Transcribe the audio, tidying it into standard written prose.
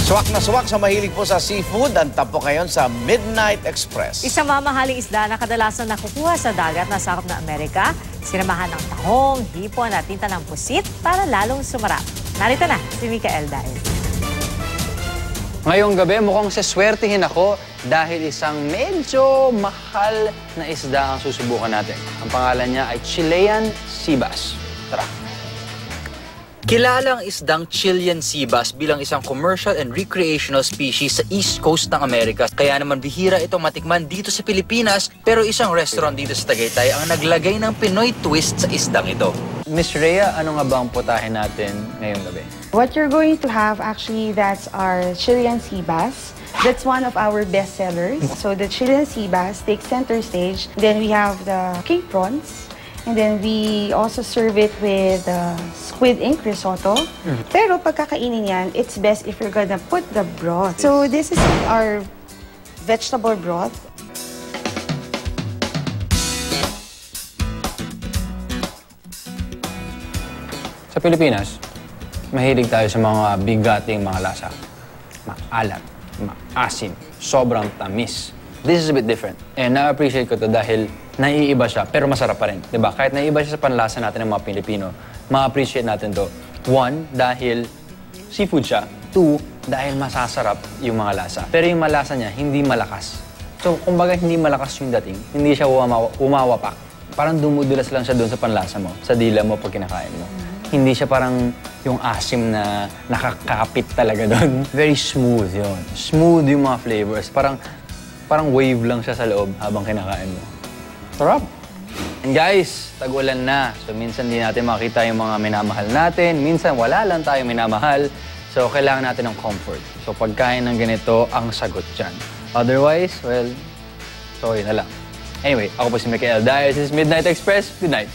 Swak na swak sa mahilig po sa seafood, ang tampok ngayon sa Midnight Express. Isang mamahaling isda na kadalasan nakukuha sa dagat na sakop ng Amerika, sinamahan ng tahong, hipon at tinta ng pusit para lalong sumarap. Narito na si Mikael Daez. Ngayong gabi, mukhang seswertihin ako dahil isang medyo mahal na isda ang susubukan natin. Ang pangalan niya ay Chilean sea bass. Tara! Kilala ang isdang Chilean sea bass bilang isang commercial and recreational species sa East Coast ng Amerika. Kaya naman bihira itong matikman dito sa Pilipinas, pero isang restaurant dito sa Tagaytay ang naglagay ng Pinoy twist sa isdang ito. Miss Rhea, ano nga ba ang putahe natin ngayong gabi? What you're going to have, actually, that's our Chilean sea bass. That's one of our best sellers. So the Chilean sea bass takes center stage. Then we have the king prawns. And then we also serve it with squid ink risotto. Pero pagkakainin yan, it's best if you're gonna put the broth. So this is our vegetable broth. Sa Pilipinas, mahilig tayo sa mga bigating mga lasa. Maalat, maasim, sobrang tamis. This is a bit different. And na-appreciate ko to dahil naiiba siya, pero masarap pa rin. Diba? Kahit naiiba siya sa panlasa natin ng mga Pilipino, ma-appreciate natin to. One, dahil seafood siya. Two, dahil masasarap yung mga lasa. Pero yung malasa niya, hindi malakas. So, kumbaga hindi malakas yung dating, hindi siya umawapak. Parang dumudulas lang siya doon sa panlasa mo, sa dila mo pag kinakain mo. Hindi siya parang yung asim na nakakapit talaga doon. Very smooth yun. Smooth yung mga flavors. Parang wave lang siya sa loob habang kinakain mo. Sarap! And guys, tag-ulan na. So minsan di natin makita yung mga minamahal natin. Minsan wala lang tayo minamahal. So kailangan natin ng comfort. So pagkain ng ganito, ang sagot dyan. Otherwise, well, sorry na lang. Anyway, ako po si Mikael Daez. This is Midnight Express. Good night.